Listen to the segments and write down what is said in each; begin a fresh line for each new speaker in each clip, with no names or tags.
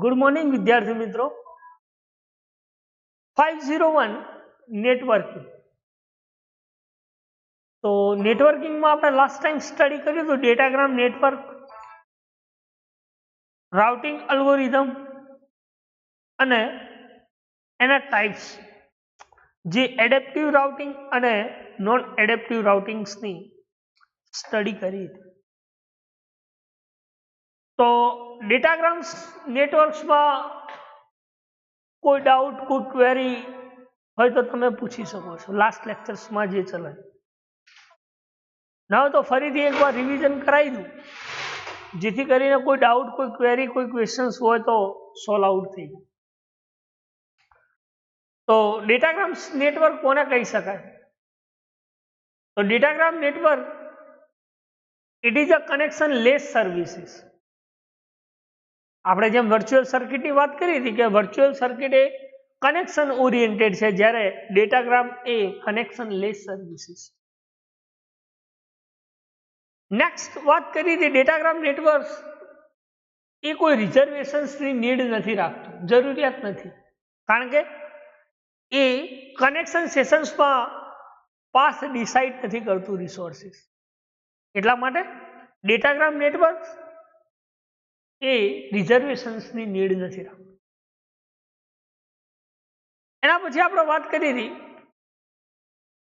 Good morning વિદ્યાર્થી મિત્રો. 501 networking. તો નેટવર્કિંગમાં આપણે લાસ્ટ ટાઈમ સ્ટડી કર્યું હતું ડેટાગ્રામ નેટવર્ક, રાઉટિંગ અલ્ગોરિધમ અને એના ટાઈપ્સ, જે એડેપ્ટિવ રાઉટિંગ અને નોન એડેપ્ટિવ રાઉટિંગ્સની સ્ટડી કરી હતી. તો ડેટાગ્રામ્સ નેટવર્ક્સમાં કોઈ ડાઉટ, કોઈ ક્વેરી હોય તો તમે પૂછી શકો છો લાસ્ટ લેક્ચર્સમાં જે ચલાય. ના હોય તો ફરીથી એકવાર રિવિઝન કરાવી દઉં, જેથી કરીને કોઈ ડાઉટ, કોઈ ક્વેરી, કોઈ ક્વેશ્ચન્સ હોય તો સોલ્વ આઉટ થઈ જાય. તો ડેટાગ્રામ્સ નેટવર્ક કોને કહી શકાય? તો datagram network it is a connection less services. આપણે જેમ વર્ચ્યુઅલ સર્કિટની વાત કરી હતી કે વર્ચ્યુઅલ સર્કિટ એ કનેક્શન ઓરિએન્ટેડ છે, જ્યારે ડેટાગ્રામ એ કનેક્શન લેસ સર્વિસીસ. નેક્સ્ટ વાત કરી હતી ડેટાગ્રામ નેટવર્ક એ કોઈ રિઝર્વેશન્સની નીડ નથી રાખતું, જરૂરિયાત નથી, કારણ કે એ કનેક્શન સેશન્સમાં પાથ ડિસાઇડ નથી કરતું રિસોર્સિસ. એટલા માટે ડેટાગ્રામ નેટવર્ક એ રિઝર્વેશન્સની નીડ નથી રાખતું. એના પછી આપણે વાત કરી હતી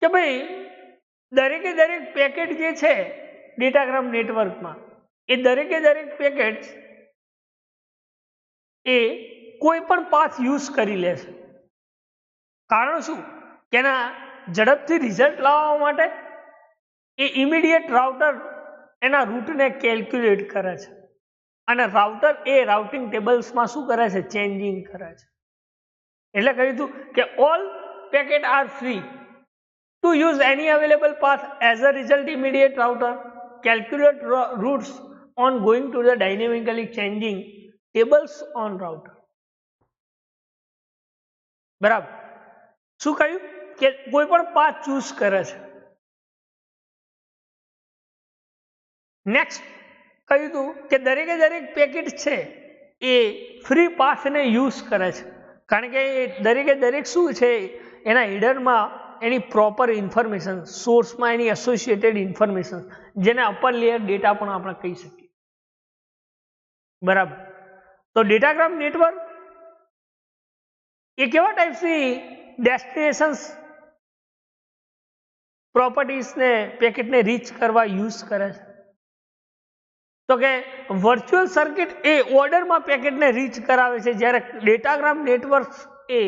કે ભાઈ દરેકે દરેક પેકેટ જે છે ડેટાગ્રામ નેટવર્કમાં, એ દરેકે દરેક પેકેટ એ કોઈ પણ પાથ યુઝ કરી લેશે. કારણ શું? કે એના ઝડપથી રિઝલ્ટ લાવવા માટે એ ઇમિડિયેટ રાઉટર એના રૂટને કેલ્ક્યુલેટ કરે છે, અને રાઉટર એ રાઉટિંગ ટેબલ્સમાં શું કરે છે? ચેન્જિંગ કરે છે. એટલે કહ્યું હતું કે all packet R free to use any available path. As a result immediate router calculate routes on going to the dynamically changing tables on router. બરાબર. શું કહ્યું? કે કોઈ પણ પાથ ચૂઝ કરે છે. નેક્સ્ટ કહ્યું હતું કે દરેકે દરેક પેકેટ છે એ ફ્રી પાથને યુઝ કરે છે, કારણ કે દરેકે દરેક શું છે એના હેડરમાં એની પ્રોપર ઇન્ફોર્મેશન, સોર્સમાં એની એસોસિએટેડ ઇન્ફોર્મેશન, જેને અપર લેયર ડેટા પણ આપણે કહી શકીએ. બરાબર. તો ડેટાગ્રામ નેટવર્ક એ કેવા ટાઈપ્સની ડેસ્ટિનેશન્સ પ્રોપર્ટીઝને પેકેટને રીચ કરવા યુઝ કરે છે? તો કે વર્ચ્યુઅલ સર્કિટ એ ઓર્ડરમાં પેકેટને રીચ કરાવે છે, જ્યારે ડેટાગ્રામ નેટવર્ક એ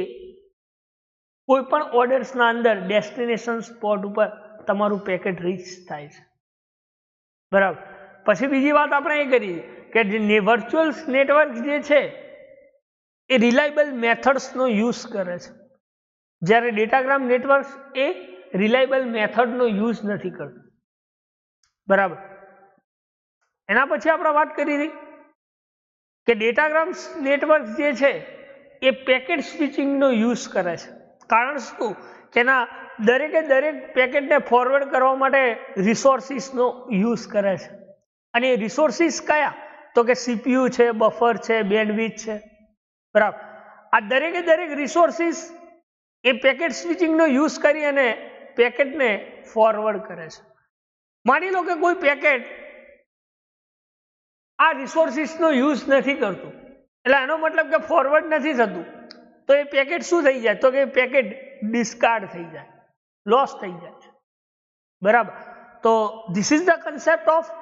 કોઈ પણ ઓર્ડર્સના અંદર ડેસ્ટિનેશન સ્પોટ ઉપર તમારું પેકેટ રીચ થાય છે. બરાબર. પછી બીજી વાત આપણે એ કરી કે વર્ચ્યુઅલ નેટવર્ક જે છે એ રિલાયબલ મેથડ્સનો યુઝ કરે છે, જ્યારે ડેટાગ્રામ નેટવર્ક એ રિલાયબલ મેથડનો યુઝ નથી કરતું. બરાબર. એના પછી આપણે વાત કરી હતી કે ડેટાગ્રામ નેટવર્ક જે છે એ પેકેટ સ્વિચિંગનો યુઝ કરે છે. કારણ શું? કે એના દરેકે દરેક પેકેટને ફોરવર્ડ કરવા માટે રિસોર્સિસનો યુઝ કરે છે. અને એ રિસોર્સિસ કયા? તો કે સીપીયુ છે, બફર છે, બેન્ડવિડ્થ છે. બરાબર. આ દરેકે દરેક રિસોર્સિસ એ પેકેટ સ્વિચિંગનો યુઝ કરી અને પેકેટને ફોરવર્ડ કરે છે. માની લો કે કોઈ પેકેટ આ રિસોર્સિસનો યુઝ નથી કરતું, એટલે એનો મતલબ કે ફોરવર્ડ નથી થતું, તો એ પેકેટ શું થઈ જાય? તો કે પેકેટ ડિસ્કાર્ડ થઈ જાય, લોસ થઈ જાય છે. બરાબર. તો this is the concept of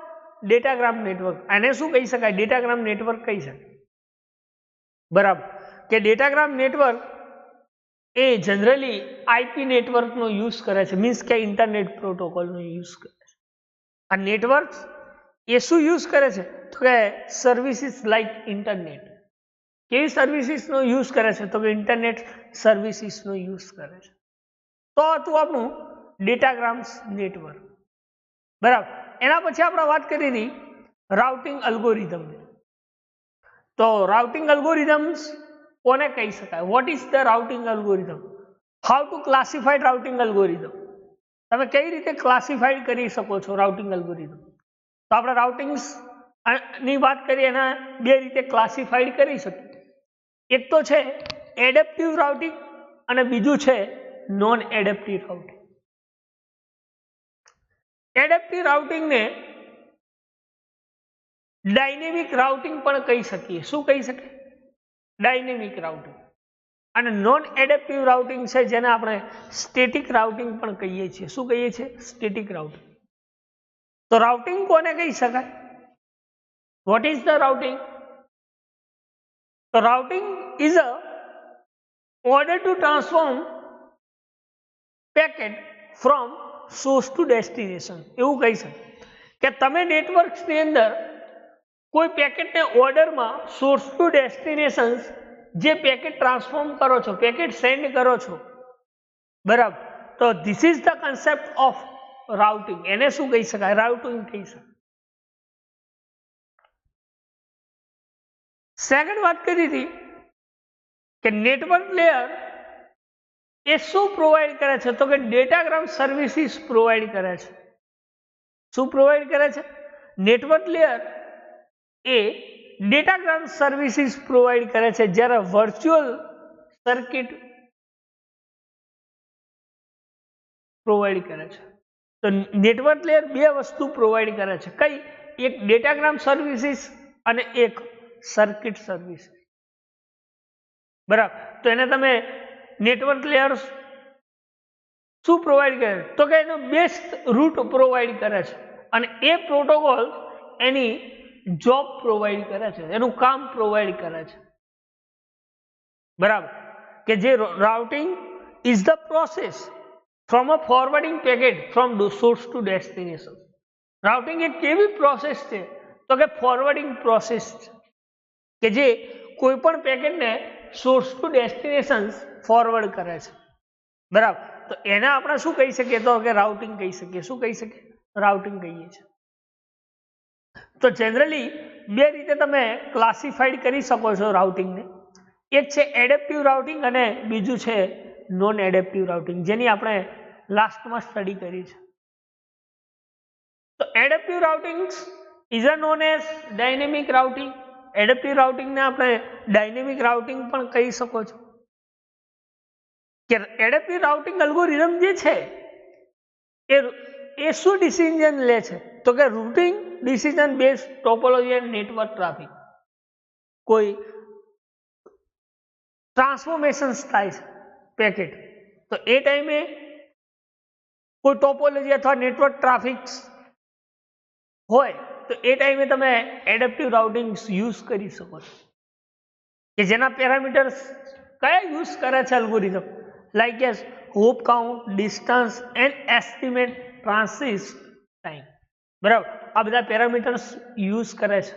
datagram network. આને શું કહી શકાય? ડેટાગ્રામ નેટવર્ક કહી શકાય. બરાબર. કે ડેટાગ્રામ નેટવર્ક એ જનરલી આઈપી નેટવર્કનો યુઝ કરે છે, મીન્સ કે ઇન્ટરનેટ પ્રોટોકોલનો યુઝ કરે છે. આ નેટવર્ક એ શું યુઝ કરે છે? તો કે સર્વિસીસ લાઈક ઇન્ટરનેટ. કેવી સર્વિસીસનો યુઝ કરે છે? તો કે ઇન્ટરનેટ સર્વિસીસનો યુઝ કરે છે. તો હતું આપણું ડેટાગ્રામ્સ નેટવર્ક. બરાબર. એના પછી આપણે વાત કરી હતી રાઉટિંગ અલ્ગોરિધમ. તો રાઉટિંગ અલ્ગોરિધમ્સ કોને કહી શકાય? What is the routing algorithm? How to classified routing algorithm? તમે કઈ રીતે ક્લાસિફાઈડ કરી શકો છો રાઉટિંગ અલ્ગોરિધમ? તો આપણે રાઉટિંગ્સ ની વાત કરીએ એના બે રીતે ક્લાસિફાઈડ કરી શકીએ. એક તો છે એડેપ્ટિવ રાઉટિંગ અને બીજું છે નોન એડેપ્ટિવ રાઉટિંગ. એડેપ્ટિવ રાઉટિંગને ડાયનેમિક રાઉટિંગ પણ કહી શકીએ. શું કહી શકીએ? Dynamic routing. અને નોન એડેપ્ટિવ રાઉટિંગ છે જેને આપણે સ્ટેટિક રાઉટિંગ પણ કહીએ છીએ. શું કહીએ છીએ? Static routing. તો રાઉટિંગ કોને કહી શકાય? What is the routing? તો routing is a order to transform packet from source to destination. એવું કહી શકે કે તમે નેટવર્ક્સની અંદર કોઈ પેકેટને ઓર્ડરમાં સોર્સ ટુ ડેસ્ટિનેશન જે પેકેટ ટ્રાન્સફોર્મ કરો છો, પેકેટ સેન્ડ કરો છો, બરાબર. તો this is the concept of routing. એને શું કહી શકાય? રાઉટિંગ કહી શકાય. સેકન્ડ વાત કરી હતી કે નેટવર્ક લેયર એ શું પ્રોવાઈડ કરે છે? તો કે ડેટાગ્રામ સર્વિસીસ પ્રોવાઈડ કરે છે. શું પ્રોવાઈડ કરે છે? નેટવર્ક લેયર એ ડેટાગ્રામ સર્વિસીસ પ્રોવાઈડ કરે છે, જ્યારે વર્ચ્યુઅલ સર્કિટ પ્રોવાઈડ કરે છે. તો નેટવર્ક લેયર બે વસ્તુ પ્રોવાઈડ કરે છે. કઈ? એક ડેટાગ્રામ સર્વિસીસ અને એક સર્કિટ સર્વિસીસ. બરાબર. તો એને તમે નેટવર્ક લેયર શું પ્રોવાઈડ કરે? તો કે એનો બેસ્ટ રૂટ પ્રોવાઈડ કરે છે અને એ પ્રોટોકોલ એની જોબ પ્રોવાઈડ કરે છે, એનું કામ પ્રોવાઈડ કરે છે. બરાબર. કે જે routing is the process from a forwarding packet from source to destination. Routing એક કેવી પ્રોસેસ છે? તો કે ફોરવર્ડિંગ પ્રોસેસ છે કે જે કોઈ પણ પેકેટને સોર્સ ટુ ડેસ્ટિનેશન ફોરવર્ડ કરે છે. બરાબર. તો એને આપણે શું કહી શકીએ? તો કે રાઉટિંગ કહી શકીએ. શું કહી શકીએ? રાઉટિંગ કહીએ છીએ. તો જનરલી બે રીતે તમે ક્લાસિફાઈડ કરી શકો છો રાઉટિંગને. એક છે એડેપ્ટિવ રાઉટિંગ અને બીજું છે નોન એડેપ્ટિવ રાઉટિંગ, જેની આપણે લાસ્ટમાં સ્ટડી કરી છે. તો adaptive routing is a known as dynamic routing. Adaptive રાઉટિંગને આપણે ડાયનેમિક રાઉટિંગ પણ કહી શકો છો. કે એડેપ્ટિવ રાઉટિંગ અલ્ગોરિધમ જે છે એ શું ડિસિઝન લે છે? તો કે routing decision base topology and network traffic. કોઈ ટ્રાન્સફોર્મેશન્સ થાય છે પેકેટ, તો એ ટાઈમે કોઈ ટોપોલોજી અથવા નેટવર્ક ટ્રાફિક હોય તો એ ટાઈમે તમે એડેપ્ટિવ રાઉટિંગ યુઝ કરી શકો છો. કે જેના પેરામીટર્સ કયા યુઝ કરે છે algorithm? Like as hop count, distance and estimate transit time. બરાબર. આ બધા પેરામીટર્સ યુઝ કરે છે.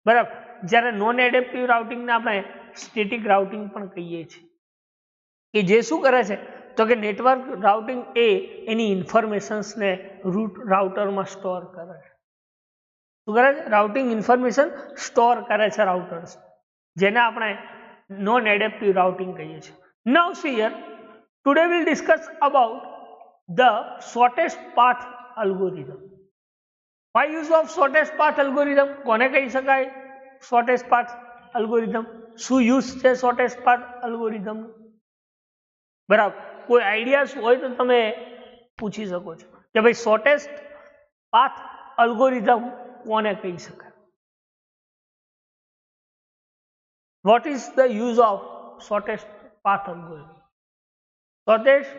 બરાબર. જ્યારે નોન એડેપ્ટિવ રાઉટિંગને આપણે સ્ટેટિક રાઉટિંગ પણ કહીએ છીએ. કે જે શું કરે છે? તો કે નેટવર્ક રાઉટિંગ એ એની ઇન્ફોર્મેશન્સને રૂટ રાઉટરમાં સ્ટોર કરે છે. શું કરે છે? રાઉટિંગ ઇન્ફોર્મેશન સ્ટોર કરે છે રાઉટર્સ, જેને આપણે નોન એડેપ્ટિવ રાઉટિંગ કહીએ છીએ. Now see here, today will discuss about the shortest path algorithm. Why use of shortest path algorithm? કોને કહી શકાય શોર્ટેસ્ટ પાથ અલ્ગોરિધમ? શું યુઝ છે શોર્ટેસ્ટ પાથ અલ્ગોરિધમ? બરાબર. કોઈ આઈડિયાઝ હોય તો તમે પૂછી શકો છો કે ભાઈ શોર્ટેસ્ટ પાથ અલ્ગોરિધમ કોને કહી શકાય? What is the use of shortest path algorithm? Shortest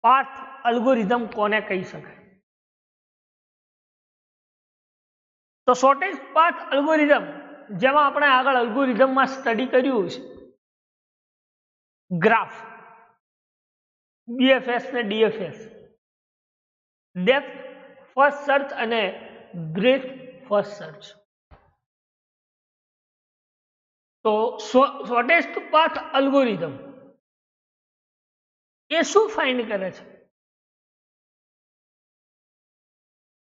path algorithm કોને કહી શકાય? તો શોર્ટેસ્ટ પાથ અલ્ગોરિધમ, જેમાં આપણે આગળ અલ્ગોરિધમમાં સ્ટડી કર્યું છે, ગ્રાફ, બીએફએસ ને ડીએફએસ, ડેપ્થ ફર્સ્ટ સર્ચ અને બ્રેથ ફર્સ્ટ સર્ચ. તો શોર્ટેસ્ટ પાથ અલ્ગોરિધમ એ શું ફાઇન્ડ કરે છે?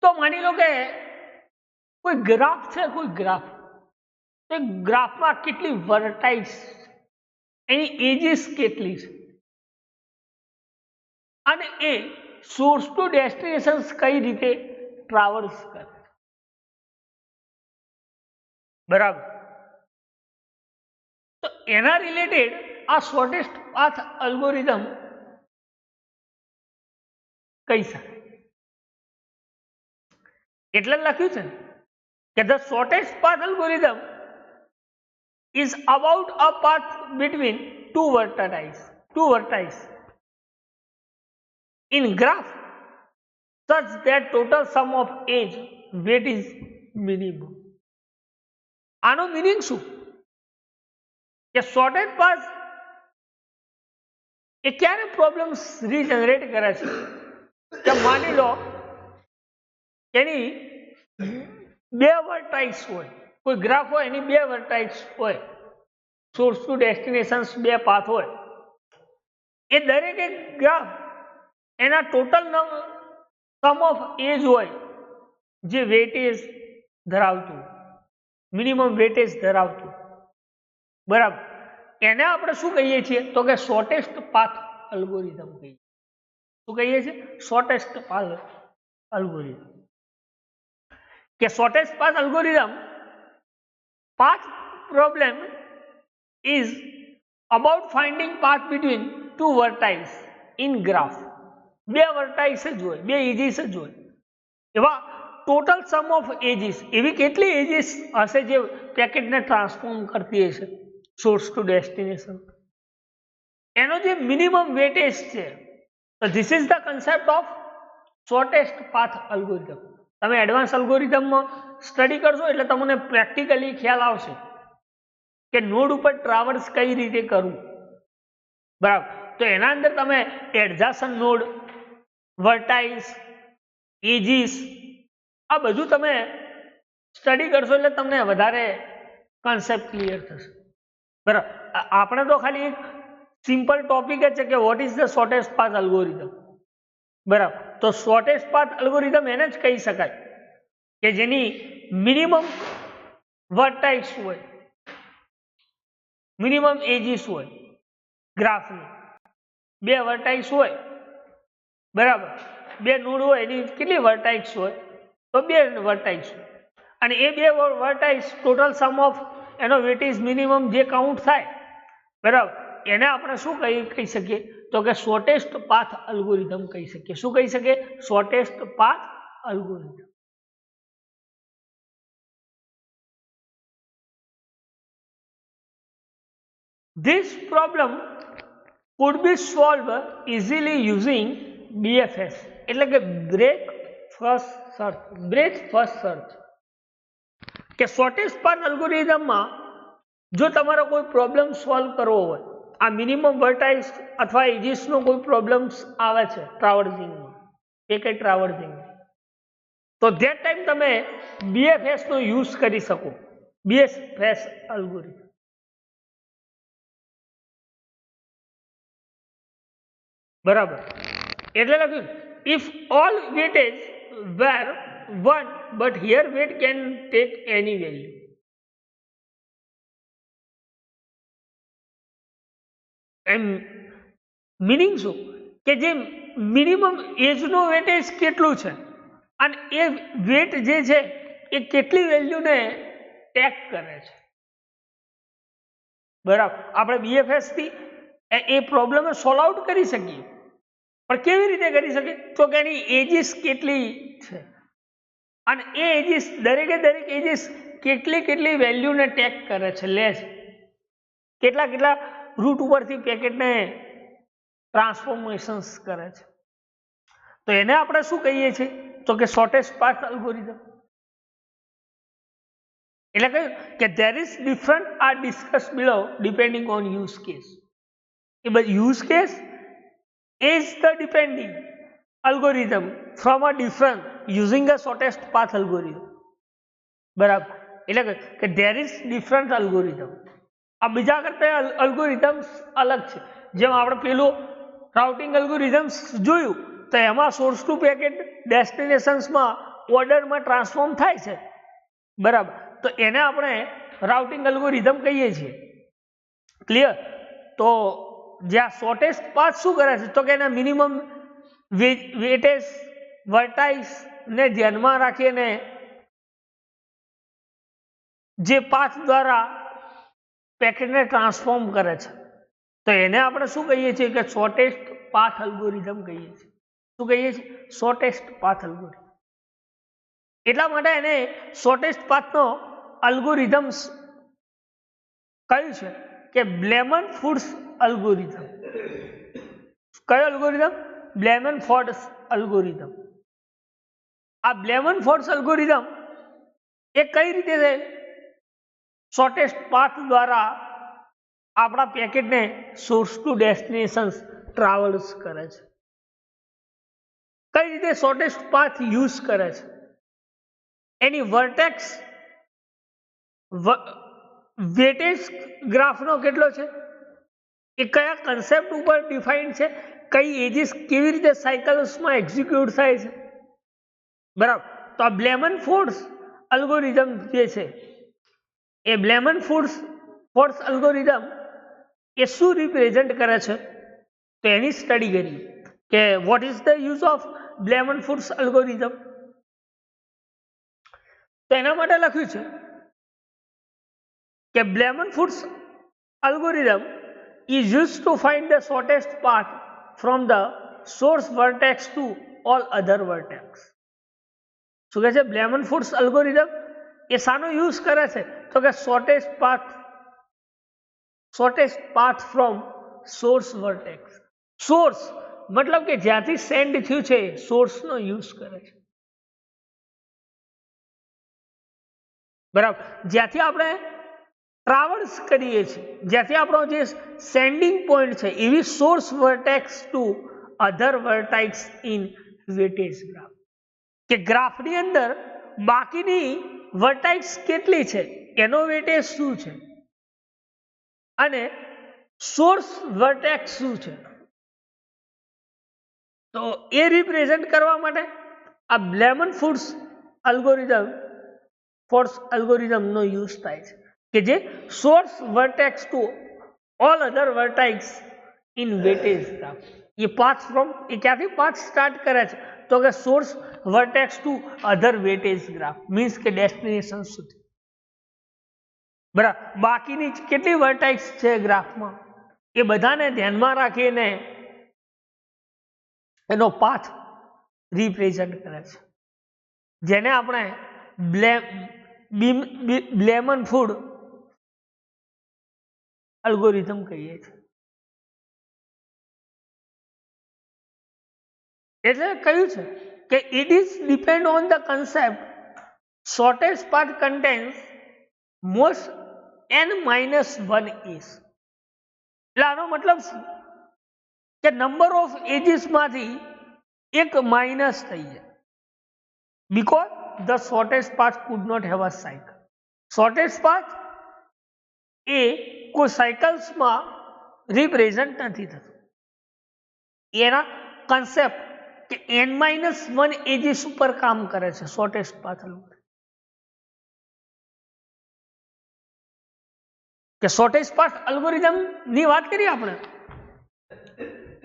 તો માની લો કે કોઈ ગ્રાફ છે, કોઈ ગ્રાફ, તો ગ્રાફમાં કેટલી વર્ટાઇસ, એની એજીસ કેટલી છે, અને એ સોર્સ ટુ ડેસ્ટિનેશન કઈ રીતે ટ્રાવર્સ કરે. બરાબર. તો એના રિલેટેડ આ શોર્ટેસ્ટ પાથ અલ્ગોરિધમ કહી શકાય. એટલે લખ્યું છે કે the shortest path algorithm is about a path between two vertices in graph such that total sum of edge weight is minimum. આનો મીનિંગ શું કે શોર્ટેડ પાથ એ ક્યારે પ્રોબ્લેમ્સ રીજનરેટ કરે છે કે માની લો એની બે વર્ટાઇસ હોય, કોઈ ગ્રાફ હોય એની બે વર્ટાઇસ હોય, સોર્સ ટુ ડેસ્ટિનેશન્સ બે પાથ હોય, એ દરેક એક ગ્રાફ એના ટોટલ સમ ઓફ એજ હોય જે વેટેજ ધરાવતું, મિનિમમ વેટેજ ધરાવતું, બરાબર. એને આપણે શું કહીએ છીએ તો કે શોર્ટેસ્ટ પાથ અલ્ગોરિધમ કહીએ. શું કહીએ છીએ? Shortest path algorithm. કે shortest path algorithm path problem is about finding path between two vertices in graph. બે વર્ટાઇસ જ હોય, બે એજીસ જ હોય, એવા ટોટલ સમ ઓફ એજીસ, એવી કેટલી એજીસ હશે જે પેકેટને ટ્રાન્સફોર્મ કરતી હશે સોર્સ ટુ ડેસ્ટિનેશન, એનો જે મિનિમમ વેટેજ છે. તો this is the concept of shortest path algorithm. તમે એડવાન્સ અલ્ગોરિધમમાં સ્ટડી કરશો એટલે તમને પ્રેક્ટિકલી ખ્યાલ આવશે કે નોડ ઉપર ટ્રાવર્સ કઈ રીતે કરવું, બરાબર. તો એના અંદર તમે એડજાસન નોડ, વર્ટાઇસ, એજીસ, આ બધું તમે સ્ટડી કરશો એટલે તમને વધારે કન્સેપ્ટ ક્લિયર થશે, બરાબર. આપણે તો ખાલી એક સિમ્પલ ટોપિક જ છે કે what is the shortest path algorithm, બરાબર. તો શોર્ટેસ્ટ પાથ અલ્ગોરિધમ એને જ કહી શકાય કે જેની મિનિમમ વર્ટાઇસ હોય, મિનિમમ એજીસ હોય ગ્રાફની, બે વર્ટાઇસ હોય, બરાબર, બે નોડ હોય, એની કેટલી વર્ટાઇસ હોય તો બે વર્ટાઇસ હોય, અને એ બે વર્ટાઇસ ટોટલ સમ ઓફ એનો વેટેજ મિનિમમ જે કાઉન્ટ થાય, બરાબર, એને આપણે શું કહી શકીએ તો કે શોર્ટેસ્ટ પાથ અલ્ગોરિધમ કહી શકીએ. શું કહી શકીએ? Shortest path algorithm. This problem could be solved easily using BFS, એટલે કે breadth first search. કે શોર્ટેસ્ટ પાથ અલ્ગોરિધમમાં જો તમારો કોઈ પ્રોબ્લેમ સોલ્વ કરવો હોય, આ મિનિમમ વર્ટાઇસ અથવા એજીસનો કોઈ પ્રોબ્લેમ્સ આવે છે ટ્રાવર્સિંગમાં, પેકેટ ટ્રાવર્સિંગમાં, તો ધેટ ટાઈમ તમે BFS નો યુઝ કરી શકો, BFS અલ્ગોરિધમ. બરાબર. એટલે લખ્યું if all weightage were 1 but here weight can take any value. એમ મીનિંગ શું કે જે મિનિમમ એજનો વેટેજ કેટલું છે અને એ વેટ જે છે એ કેટલી વેલ્યુને ટેક કરે છે, બરાબર. આપણે BFS થી એ પ્રોબ્લેમ સોલ્વ આઉટ કરી શકીએ, પણ કેવી રીતે કરી શકીએ તો કે એની એજીસ કેટલી છે અને એ એજીસ દરેકે દરેક એજીસ કેટલી વેલ્યુને ટેક કરે છે, લે છે, કેટલા રૂટ ઉપરથી પેકેટને ટ્રાન્સફોર્મેશન્સ કરે છે. તો એને આપણે શું કહીએ છીએ તો કે શોર્ટેસ્ટ પાથ અલ્ગોરિધમ. એટલે કે there is different are discussed below depending on use case. But use case is the depending algorithm from a different using the shortest path algorithm, બરાબર. એટલે કે there is different algorithm. આ બીજા કરતા algorithms અલગ છે. જેમ આપણે પેલું રાઉટિંગ અલ્ગોરિધમ્સ જોયું તો એમાં સોર્સ ટુ પેકેટ ડેસ્ટિનેશન્સમાં ઓર્ડરમાં ટ્રાન્સફોર્મ થાય છે, બરાબર. તો એને આપણે રાઉટિંગ અલ્ગોરિધમ કહીએ છીએ. ક્લિયર? તો જ્યાં શોર્ટેસ્ટ પાથ શું કરે છે તો કે એના મિનિમમ વેટેજ વર્ટાઇસ ને ધ્યાનમાં રાખીને જે પાથ દ્વારા પેકેટને ટ્રાન્સફોર્મ કરે છે, તો એને આપણે શું કહીએ છીએ કે શોર્ટેસ્ટ પાથ અલ્ગોરિધમ કહીએ છીએ. શું કહીએ છીએ? Shortest path algorithm. એટલા માટે એને શોર્ટેસ્ટ પાથનો અલ્ગોરિધમ્સ કયું છે કે બ્લેમન ફૂડ્સ અલ્ગોરિધમ. કયો અલ્ગોરિધમ? બ્લેમન Ford's algorithm. આ બ્લેમન ફોર્ડ્સ અલ્ગોરિધમ એ કઈ રીતે છે? શોર્ટેસ્ટ પાથ દ્વારા આપણા પેકેટને સોર્સ ટુ ડેસ્ટિનેશન ટ્રાવેલ્સ કરે છે. કઈ રીતે શોર્ટેસ્ટ પાથ યુઝ કરે છે? એની વર્ટેક્સ વેટેજ ગ્રાફનો કેટલો છે, એ કયા કન્સેપ્ટ ઉપર ડિફાઇન છે, કઈ એજીસ કેવી રીતે સાયકલ્સમાં એક્ઝિક્યુટ થાય છે, બરાબર. તો આ બ્લેમન ફોર્ડ્સ અલ્ગોરિધમ જે છે એ બ્લેમન ફોર્ડ્સ અલ્ગોરિધમ એ શું રિપ્રેઝન્ટ કરે છે, તો એની સ્ટડી કરી કે what is the use of Bellman Ford's algorithm. તો એના માટે લખ્યું છે કે Bellman Ford's algorithm is used to find the shortest path from the source vertex to all other vertex. શું કહે છે? બ્લેમન ફૂડ્સ અલ્ગોરિધમ એ શાનો યુઝ કરે છે? તો કે shortest path from source vertex. Source મતલબ કે જ્યાંથી સેન્ડ થયું છે સોર્સનો યુઝ કરે છે, બરાબર. જ્યાંથી આપણે ટ્રાવલ્સ કરીએ છીએ, જ્યાંથી આપણો જે સેન્ડિંગ પોઈન્ટ છે એવી source vertex to other vertex in weightage graph. કે ગ્રાફની અંદર બાકીની વર્ટેક્સ કેટલી છે, એનો વેટેજ શું છે, અને સોર્સ વર્ટેક્સ શું છે, તો એ રિપ્રેઝન્ટ કરવા માટે આ બ્લેમન ફૂડ્સ અલ્ગોરિધમનો યુઝ થાય છે કે જે source vertex to all other vertex in weightage graph. A path from a ક્યાંથી પાથ સ્ટાર્ટ કરે છે? તો કે source vertex to other weightage graph, means કે ડેસ્ટિનેશન સુધી, બરાબર. બાકીની કેટલી વર્ટેક્સ છે ગ્રાફમાં એ બધાને ધ્યાનમાં રાખીને એનો પાથ રિપ્રેઝન્ટ કરે છે, જેને આપણે બ્લેમન ફૂડ અલ્ગોરિધમ કહીએ છીએ. એટલે કહ્યું છે કે it is depend on the concept shortest path contains most n-1 is. એટલે આનો મતલબ શું કે નંબર ઓફ એજીસ માંથી એક માઇનસ થઈ જાય, because the shortest path could not have a cycle. Shortest path એ કોઈ સાયકલ્સમાં રિપ્રેઝન્ટ નથી થતું. એના કન્સેપ્ટ કે n-1 એજીસ ઉપર કામ કરે છે શોર્ટેસ્ટ પાથ અલ્ગોરિધમ. કે શોર્ટેસ્ટ પાથ અલ્ગોરિધમ ની વાત કરીએ આપણે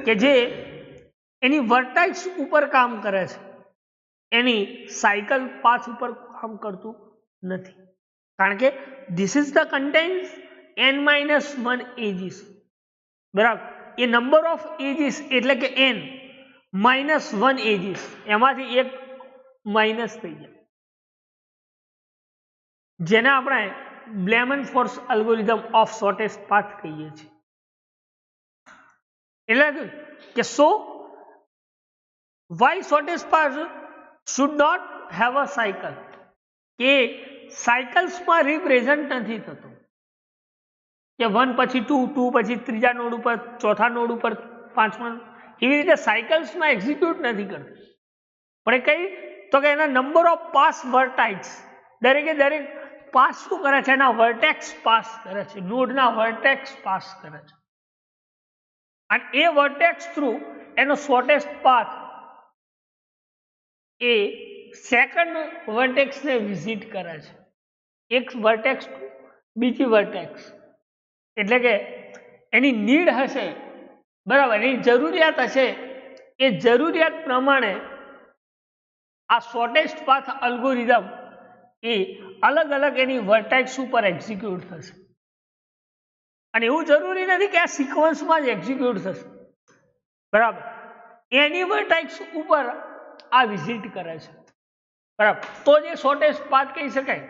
કે જે એની વર્ટેક્સ ઉપર કામ કરે છે, એની સાયકલ પાથ ઉપર કામ કરતું નથી, કારણ કે this is the contains n-1 edges, બરાબર. એ નંબર ઓફ એજીસ એટલે કે n-1 એજીસ, એમાંથી એક માઇનસ થઈ જાય, જેને આપણે Bellman Ford's algorithm of shortest path કહીએ છીએ. એટલે કે so why shortest path should not have a cycle, કે સાયકલ્સમાં રિપ્રેઝન્ટ નથી થતું, કે 1 પછી 2, 2 પછી ત્રીજા નોડ ઉપર, ચોથા નોડ ઉપર, પાંચમા, એવી રીતે સાયકલ્સમાં એક્ઝિક્યુટ નથી કરતું. પણ એ કઈ? તો કે એના નંબર ઓફ પાસ વર્ટેક્સ, દરેકે દરેક પાસ શું કરે છે? એના વર્ટેક્સ પાસ કરે છે, નોડના વર્ટેક્સ પાસ કરે છે, અને એ વર્ટેક્સ થ્રુ એનો શોર્ટેસ્ટ પાથ એ સેકન્ડ વર્ટેક્સને વિઝિટ કરે છે, એક વર્ટેક્સ બીજી વર્ટેક્સ. એટલે કે એની નીડ હશે, બરાબર, એની જરૂરિયાત હશે, એ જરૂરિયાત પ્રમાણે આ શોર્ટેસ્ટ પાથ અલ્ગોરિધમ એ અલગ અલગ એની વર્ટેક્સ ઉપર એક્ઝિક્યુટ થશે. અને એવું જરૂરી નથી કે આ સિક્વન્સમાં જ એક્ઝિક્યુટ થશે, બરાબર. એની વર્ટેક્સ ઉપર આ વિઝિટ કરે છે, બરાબર, તો જે શોર્ટેસ્ટ પાથ કહી શકાય,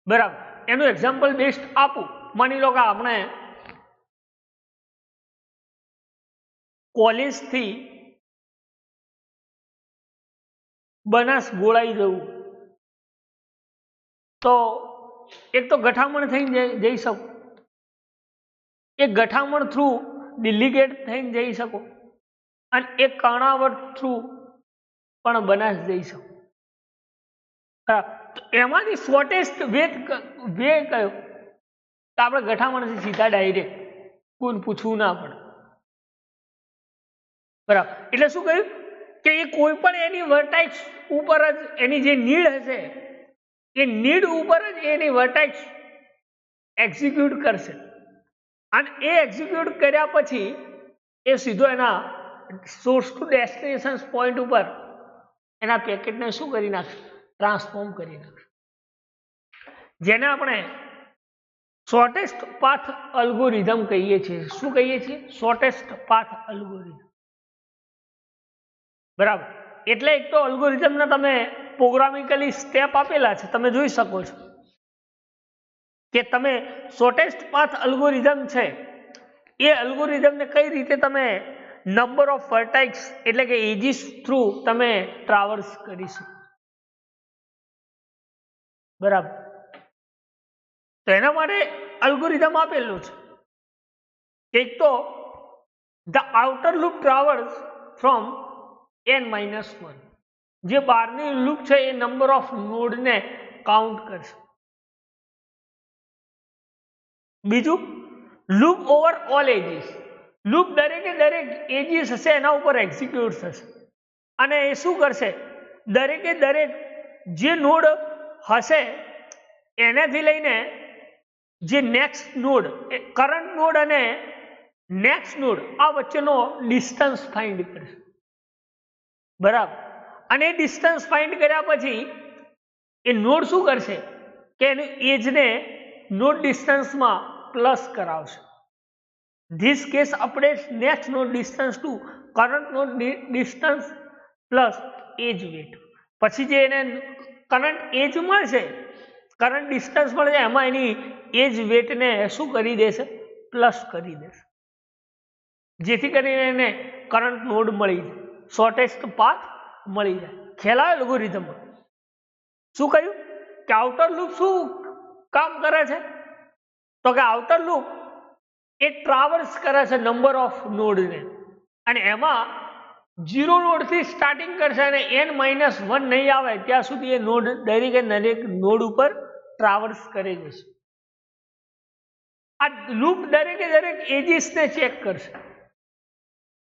બરાબર. એનું એક્ઝામ્પલ બેસ્ટ આપું, માની લો કે આપણે કોલેજથી બનાસ ગોળાઈ જવું, તો એક તો ગઠામણ થઈને જઈ શકો, એક ગઠામણ થ્રુ દિલ્હી ગેટ થઈને જઈ શકો, અને એક કર્ણાવત થ્રુ પણ બનાસ જઈ શકો. એમાંથી શોર્ટેસ્ટ વે કયો? તો આપણે ગઠામણથી સીધા ડાયરેક્ટ, કોઈ પૂછવું ના પડે, બરાબર. એટલે શું કહ્યું કે એ કોઈ પણ એની વર્ટેક્સ ઉપર જ એની જે નીડ હશે એ નીડ ઉપર જ એની વર્ટેક્સ એક્ઝિક્યુટ કરશે, અને એ એક્ઝિક્યુટ કર્યા પછી એ સીધો એના સોર્સ ટુ ડેસ્ટિનેશન પોઈન્ટ ઉપર એના પેકેટને શું કરી નાખશે? ટ્રાન્સફોર્મ કરી નાખશે, જેને આપણે શોર્ટેસ્ટ પાથ અલ્ગોરિધમ કહીએ છીએ. શું કહીએ છીએ? શોર્ટેસ્ટ પાથ અલ્ગોરિધમ, બરાબર. એટલે એક તો અલ્ગોરિધમના તમે પ્રોગ્રામિકલી સ્ટેપ આપેલા છે, તમે જોઈ શકો છો કે તમે શોર્ટેસ્ટ પાથ અલ્ગોરિધમ છે એ અલ્ગોરિધમને કઈ રીતે તમે નંબર ઓફ વર્ટેક્સ એટલે કે એજીસ થ્રુ તમે ટ્રાવર્સ કરી શકો, બરાબર. તો એના માટે અલ્ગોરિધમ આપેલું છે. એક તો the outer loop traverse from n-1, જે બહારની લૂપ છે એ નંબર ઓફ નોડને કાઉન્ટ કરશે. બીજું, loop over all edges, loop દરેકે દરેક એજીસ હશે એના ઉપર એક્ઝિક્યુટ થશે, અને એ શું કરશે? દરેકે દરેક જે નોડ હશે એનાથી લઈને જે નેક્સ્ટ નોડ, કરંટ નોડ અને નેક્સ્ટ નોડ આ વચ્ચેનો ડિસ્ટન્સ ફાઇન્ડ કરશે, બરાબર. અને એ ડિસ્ટન્સ ફાઇન્ડ કર્યા પછી એ નોડ શું કરશે કે એની એજને નોડ ડિસ્ટન્સમાં પ્લસ કરાવશે. This case updates next node distance to current node distance plus edge weight. પછી જે એને કરંટ એજ મળશે, કરંટ ડિસ્ટન્સ મળશે, એમાં એની એજ વેટને શું કરી દેશે? પ્લસ કરી દેશે, જેથી કરીને એને કરંટ નોડ મળી જાય, શોર્ટેસ્ટ પાથ મળી જાય. ખ્યાલ આવે એલ્ગોરિધમમાં? શું કહ્યું કે આઉટર લૂપ શું કામ કરે છે? તો કે આઉટર લૂપ એ ટ્રાવર્સ કરે છે નંબર ઓફ નોડને, અને એમાં 0 નોડથી સ્ટાર્ટિંગ કરશે અને n-1 નહીં આવે ત્યાં સુધી એ નોડ દરેકે દરેક નોડ ઉપર ટ્રાવર્સ કરી જશે. આ લૂપ દરેકે દરેક એજીસને ચેક કરશે,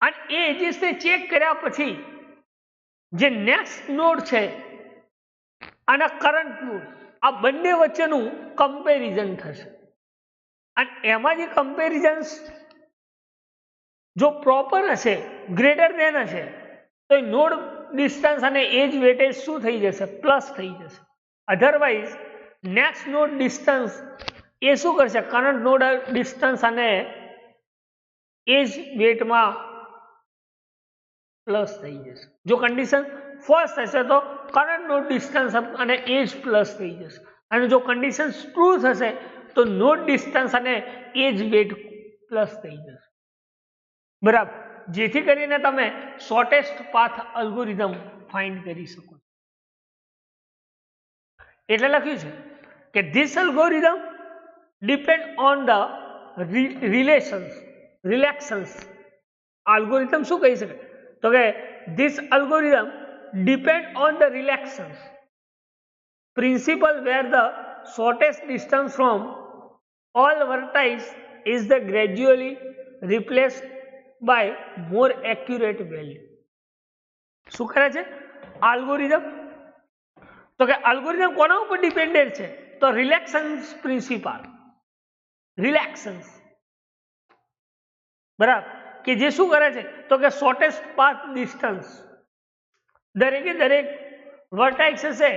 અને એ એજીસને ચેક કર્યા પછી જે નેક્સ્ટ નોડ છે અને કરંટ નોડ આ બંને વચ્ચેનું કમ્પેરિઝન થશે, અને એમાં જે કમ્પેરિઝન્સ જો પ્રોપર હશે, ગ્રેટર ધેન હશે, તો નોડ ડિસ્ટન્સ અને એજ વેટેજ શું થઈ જશે? પ્લસ થઈ જશે. અધરવાઇઝ નેક્સ્ટ નોડ ડિસ્ટન્સ એ શું કરશે? કરંટ નોડ ડિસ્ટન્સ અને એજ વેટમાં પ્લસ થઈ જશે. જો કન્ડિશન ફોલ્સ થશે તો કરંટ નોડ ડિસ્ટન્સ અને એજ પ્લસ થઈ જશે, અને જો કન્ડિશન ટ્રુ થશે તો નોડ ડિસ્ટન્સ અને એજ વેટ પ્લસ થઈ જશે, બરાબર. જેથી કરીને તમે શોર્ટેસ્ટ પાથ અલ્ગોરિધમ ફાઇન્ડ કરી શકો. એટલે લખ્યું છે કે this algorithm depend on the relations. Algorithm શું કહી શકે? તો કે this algorithm depend on the relations principle where the shortest distance from all vertices is the gradually replaced by more accurate value. શું કરે છે અલ્ગોરિધમ? તો કે અલ્ગોરિધમ કોના ઉપર ડિપેન્ડેન્ટ છે? તો રિલેશન્સ પ્રિન્સિપલ, રિલેશન્સ, બરાબર, કે જે શું કરે છે? તો કે શોર્ટેસ્ટ પાથ ડિસ્ટન્સ દરેકે દરેક વર્ટેક્સ હશે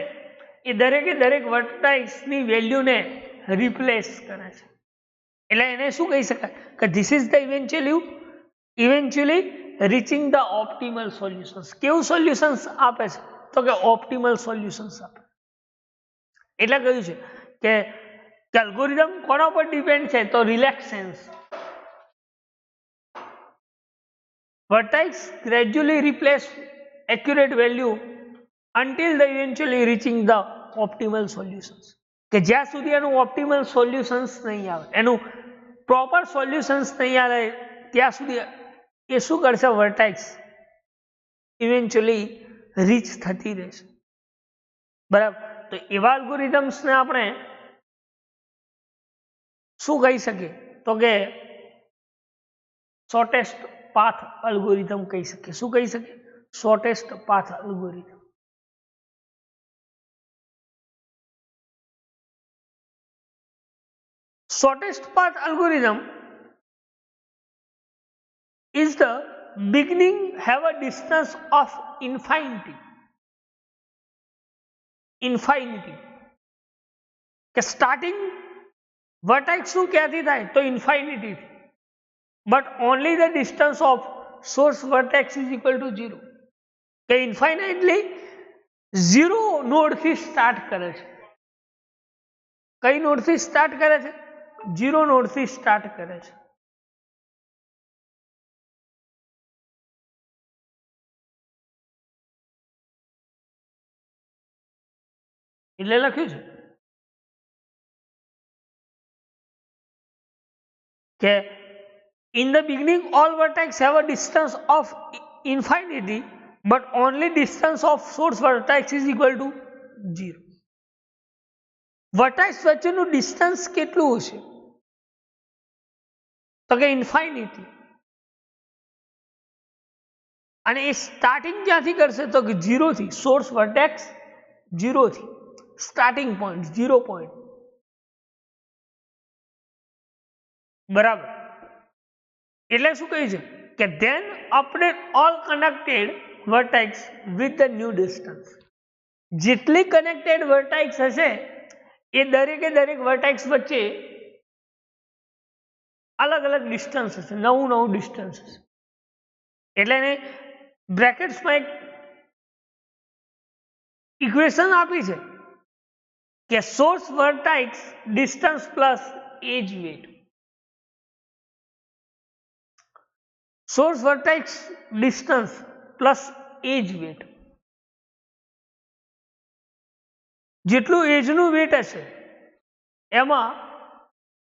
એ દરેકે દરેક વર્ટેક્સની વેલ્યુને રિપ્લેસ કરે છે, એટલે એને શું કહી શકાય કે this is the eventually reaching the optimal solutions. કેવું સોલ્યુશન્સ આપે છે? તો કે ઓપ્ટિમલ સોલ્યુશન્સ આપે. એટલે કહ્યું છે કે એલ્ગોરિધમ કોના પર ડિપેન્ડ છે? તો રિલેક્સેન્સ. Vertex gradually replace accurate value until the eventually reaching the optimal solutions. કે જ્યાં સુધી એનું ઓપ્ટિમલ સોલ્યુશન્સ નહીં આવે, એનું પ્રોપર સોલ્યુશન્સ નહીં આવે, ત્યાં સુધી એ શું કરશે? વર્ટેક્સ ઇવેન્ચ્યુઅલી રીચ થતી રહેશે. બરાબર. તો એવા અલ્ગોરિધમ્સને આપણે શું કહી શકીએ? તો કે શોર્ટેસ્ટ પાથ અલ્ગોરિધમ કહી શકીએ. શું કહી શકીએ? Shortest path algorithm. Shortest path algorithm is the beginning have a distance of infinity. કે સ્ટાર્ટિંગ વર્ટેક્સ શું ક્યાંથી થાય? તો infinity. But only the distance of source vertex is equal to 0. કે ઇન્ફાઇનાઇટલી 0 નોડથી સ્ટાર્ટ કરે છે. કઈ નોડથી સ્ટાર્ટ કરે છે? 0 નોડથી સ્ટાર્ટ કરે છે. એટલે લખ્યું છે કે in the beginning all vertex have a distance of infinity but only distance of source vertex is equal to 0. Vertex વચ્ચેનું ડિસ્ટન્સ કેટલું હશે? તો કે ઇન્ફાઇનિટી. અને એ સ્ટાર્ટિંગ ક્યાંથી કરશે? તો કે 0 થી. સોર્સ વર્ટેક્સ 0 થી. Starting point 0 point. બરાબર. એટલે શું કહ્યું છે કે then update all connected vertex with the new distance. જેટલી કનેક્ટેડ વર્ટેક્સ હશે એ દરેકે દરેક વર્ટેક્સ વચ્ચે અલગ અલગ ડિસ્ટન્સ હશે, નવું ડિસ્ટન્સ હશે. એટલે એને બ્રેકેટ્સમાં એક ઇક્વેશન આપી છે કે source vertex distance plus edge weight. Source vertex distance plus edge weight. જેટલું એજનું વેટ હશે એમાં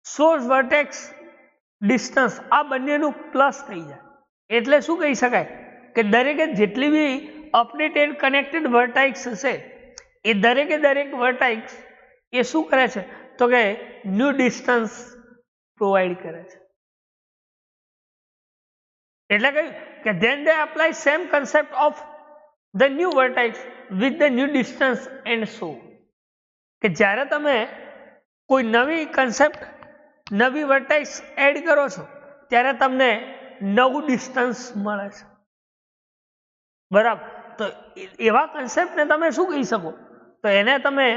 સોર્સ વર્ટેક્સ ડિસ્ટન્સ આ બંનેનું પ્લસ થઈ જાય. એટલે શું કહી શકાય કે દરેકે જેટલી બી અપડેટેડ કનેક્ટેડ વર્ટેક્સ હશે એ દરેકે દરેક વર્ટેક્સ એ શું કરે છે? તો કે ન્યૂ ડિસ્ટન્સ પ્રોવાઈડ કરે છે. એટલે કહ્યું કે then they apply same concept of the new vertex with the new distance and so. કે જ્યારે તમે કોઈ નવી કન્સેપ્ટ, નવી વર્ટેક્સ એડ કરો છો ત્યારે તમને નવું ડિસ્ટન્સ મળે છે. બરાબર. તો એવા કન્સેપ્ટને તમે શું કહી શકો? તો એને તમે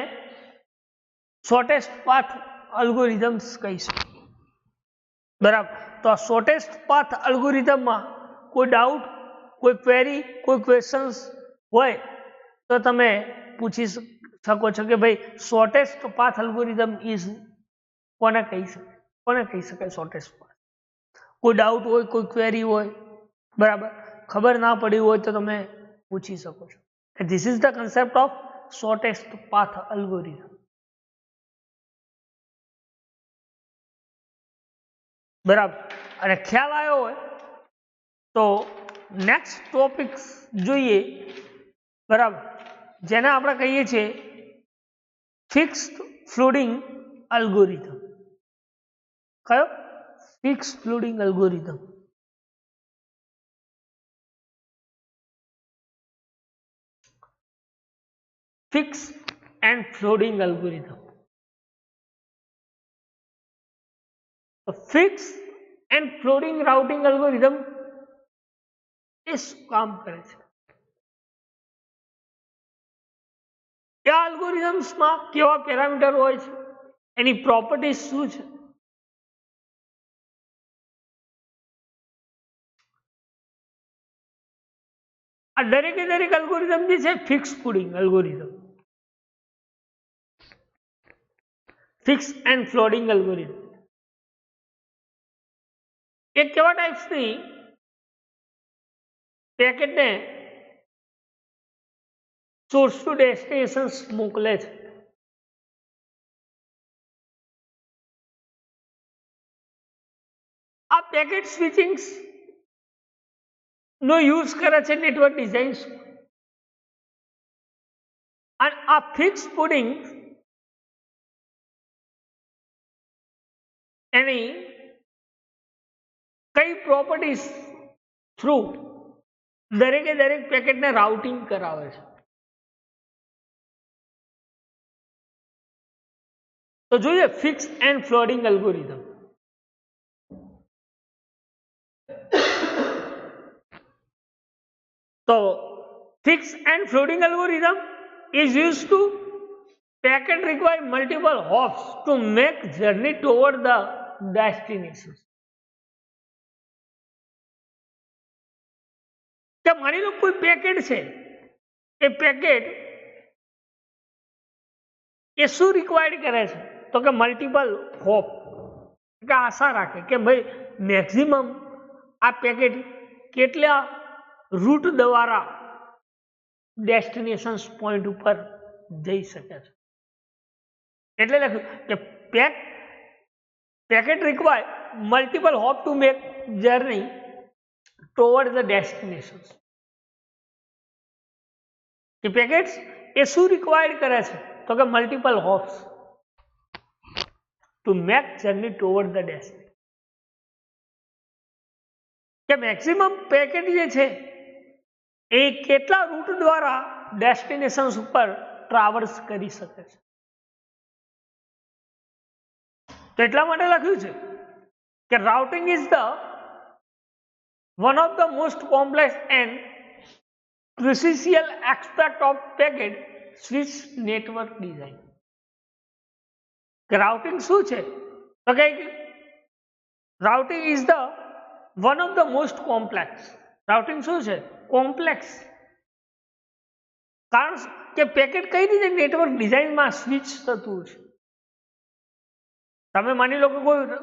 શોર્ટેસ્ટ પાથ અલ્ગોરિધમ્સ કહી શકો. બરાબર. તો આ શોર્ટેસ્ટ પાથ અલ્ગોરિધમમાં કોઈ ડાઉટ, કોઈ ક્વેરી, કોઈ ક્વેશ્ચન્સ હોય તો તમે પૂછી શકો છો કે ભાઈ શોર્ટેસ્ટ પાથ અલ્ગોરિધમ ઇઝ કોને કહી શકાય શોર્ટેસ્ટ પાથ. કોઈ ડાઉટ હોય, કોઈ ક્વેરી હોય, બરાબર, ખબર ના પડી હોય તો તમે પૂછી શકો છો. This is the concept of shortest path algorithm. બરાબર. અને ખ્યાલ આવ્યો હોય તો નેક્સ્ટ ટોપિક જોઈએ. બરાબર. જેને આપણે કહીએ છીએ ફિક્સ્ડ ફ્લોટિંગ અલ્ગોરિધમ. કયો? Fixed floating algorithm. Fixed and floating algorithm. Fix and floating routing algorithm એ શું કામ કરે છે? આ અલ્ગોરિધમ્સમાં કેવા પેરામીટર હોય છે? એની પ્રોપર્ટીઝ શું છે? આ દરેકે દરેક અલ્ગોરિધમ જે છે fix pudding algorithm, fix and floating algorithm. એ કેવા ટાઈપ્સની પેકેટને સોર્સ ટુ ડેસ્ટિનેશન મોકલે છે. આ પેકેટ સ્વિચિંગ નો યુઝ કરે છે નેટવર્ક ડિઝાઇન્સ, અને આ ફિક્સ પુડિંગ એની કઈ પ્રોપર્ટીઝ થ્રુ દરેકે દરેક પેકેટને રાઉટિંગ કરાવે છે. તો જોઈએ ફિક્સ એન્ડ ફ્લોટિંગ અલ્ગોરિધમ. તો fix and floating algorithm is used to packet require multiple hops to make journey toward the destination. કે માની લો કોઈ પેકેટ છે, એ પેકેટ એ શું રિક્વાયર્ડ કરે છે તો કે મલ્ટિપલ હોપ, કે આશા રાખે કે ભાઈ મેક્સિમમ આ પેકેટ કેટલા રૂટ દ્વારા ડેસ્ટિનેશન પોઈન્ટ ઉપર જઈ શકે છે. એટલે લખ્યું કે packet require multiple hope to make journey toward the destination. કે પેકેટ્સ એ શું રિક્વાયર્ડ કરે છે તો કે multiple hops to make journey toward the destination. કે મેક્સિમમ પેકેટ જે છે એ કેટલા રૂટ દ્વારા ડેસ્ટિનેશન ઉપર ટ્રાવર્સ કરી શકે છે. તો એટલા માટે લખ્યું છે કે routing is the one of the most complex and crucial aspect of packet switch network design. Routing શું છે તો કે routing is the one of the most complex. Routing શું છે? કોમ્પ્લેક્સ. કારણ કે પેકેટ કઈ રીતે નેટવર્ક ડિઝાઇનમાં સ્વિચ થતું છે. તમે માની લો કે કોઈ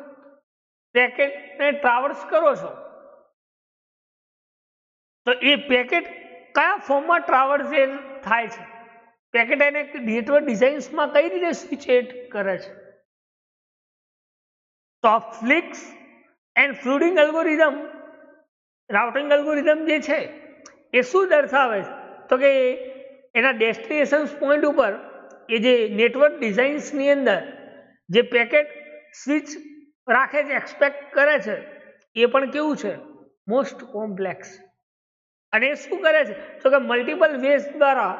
પેકેટને ટ્રાવર્સ કરો છો, તો એ પેકેટ કયા ફોર્મમાં ટ્રાવર્સ થાય છે, પેકેટ એને નેટવર્ક ડિઝાઇન્સમાં કઈ રીતે સ્વિચ કરે છે. તો fix and floating algorithm, routing algorithm જે છે એ શું દર્શાવે છે તો કે એના ડેસ્ટિનેશન પોઈન્ટ ઉપર એ જે નેટવર્ક ડિઝાઇન્સની અંદર જે પેકેટ સ્વિચ રાખે છે, એક્સપેક્ટ કરે છે, એ પણ કેવું છે? Most complex. અને એ શું કરે છે તો કે મલ્ટિપલ વેઝ દ્વારા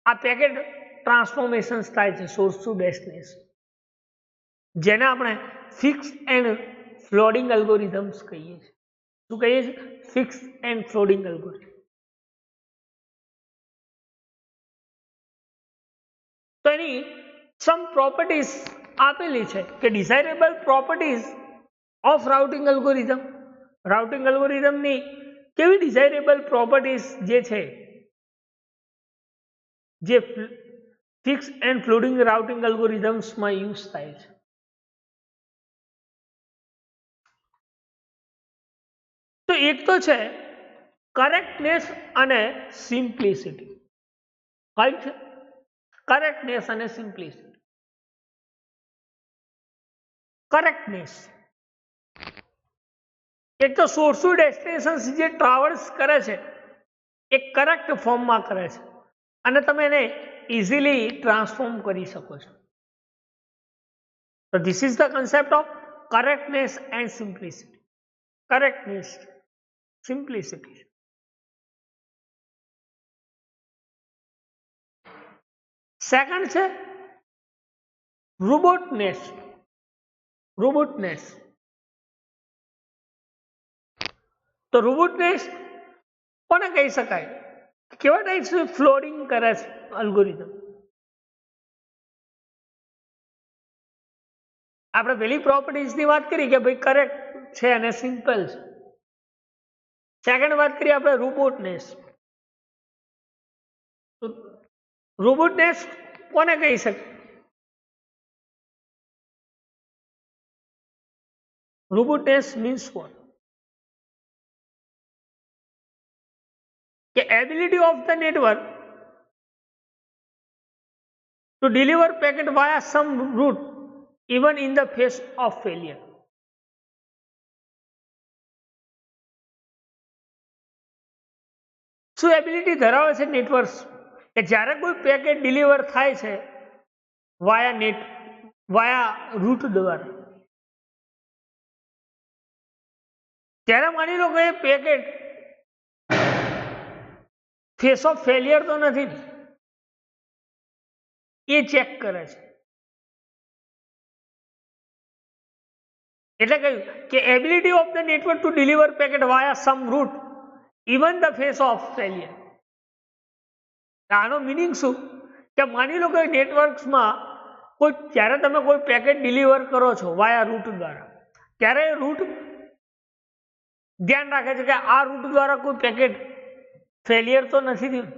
આ પેકેટ ટ્રાન્સફોર્મેશન થાય છે સોર્સ ટુ ડેસ્ટિનેશન, જેને આપણે ફિક્સ એન્ડ ફ્લોટિંગ અલ્ગોરિધમ્સ કહીએ છીએ. શું કહીએ છીએ? Fix and floating algorithm. તો એની સમ પ્રોપર્ટીઝ આપેલી છે કે desirable properties of routing algorithm. Routing અલ્ગોરિધમની કેવી ડિઝાયરેબલ પ્રોપર્ટીઝ જે છે જે ફિક્સ એન્ડ ફ્લોટિંગ રાઉટિંગ અલ્ગોરિધમ્સમાં યુઝ થાય છે. તો એક તો છે કરેક્ટનેસ અને સિમ્પ્લિસિટી. કઈ છે? કરેક્ટનેસ અને સિમ્પ્લિસિટી. કરેક્ટનેસ એક તો સોર્સ ટુ ડેસ્ટિનેશન જે ટ્રાવર્સ કરે છે એ કરેક્ટ ફોર્મમાં કરે છે અને તમે એને ઇઝીલી ટ્રાન્સફોર્મ કરી શકો છો. તો this is the concept of correctness and simplicity. Correctness, simplicity. Second છે રોબોટનેસ. રોબોટનેસ. તો રોબોટનેસ કોને કહી શકાય? કેવા ટાઈપ ફ્લોટિંગ કરે છે અલ્ગોરિધમ. આપણે પેલી પ્રોપર્ટીઝની વાત કરી કે ભાઈ કરેક્ટ છે અને સિમ્પલ છે. સેકન્ડ વાત કરીએ આપણે રોબોટનેસ. રોબોટનેસ કોને કહી શકે? રોબોટનેસ મીન્સ વોટ? કે ability of the network to deliver packet via some route even in the face of failure. શું એબિલિટી ધરાવે છે નેટવર્ક કે જ્યારે કોઈ પેકેટ ડિલિવર થાય છે વાયા રૂટ દ્વારા, ત્યારે માની લો કે એ પેકેટ ફેસ ઓફ ફેલિયર તો નથી, એ ચેક કરે છે. એટલે કહ્યું કે ability of the network to deliver packet via some route even the face of failure. આનો મિનિંગ શું કે માની લો કે નેટવર્ક્સમાં જ્યારે તમે કોઈ પેકેટ ડિલિવર કરો છો વાયા રૂટ દ્વારા, ત્યારે રૂટ ધ્યાન રાખે છે કે આ રૂટ દ્વારા કોઈ પેકેટ ફેલિયર તો નથી થયું.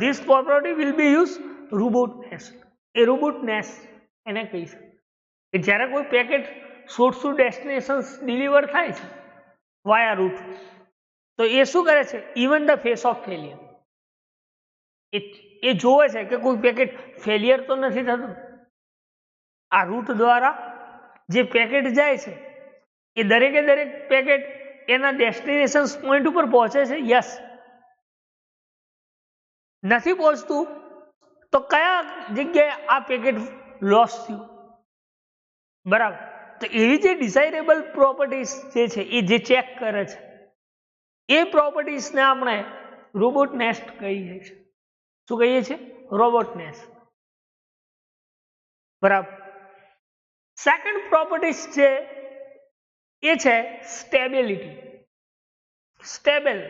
This property will be use robustness. એ રોબોટનેસ એને કહી શકે કે જ્યારે કોઈ packet source to destination deliver થાય છે વાયા રૂટ, તો એ શું કરે છે? Even the face of failure, એ જોવે છે કે કોઈ પેકેટ ફેલિયર તો નથી થતું. આ રૂટ દ્વારા જે પેકેટ જાય છે એ દરેકે દરેક પેકેટ એના ડેસ્ટિનેશન પોઈન્ટ ઉપર પહોંચે છે? યસ. નથી પહોંચતું તો કયા જગ્યાએ આ પેકેટ લોસ થયું? બરાબર. તો એવી જે ડિઝાયરેબલ પ્રોપર્ટીઝ જે છે એ જે ચેક કરે છે, એ પ્રોપર્ટીઝને આપણે રોબોટનેસ કહીએ છીએ. શું કહીએ છીએ? રોબોટનેસ. બરાબર. સેકન્ડ પ્રોપર્ટીઝ છે એ છે સ્ટેબિલિટી. સ્ટેબલ.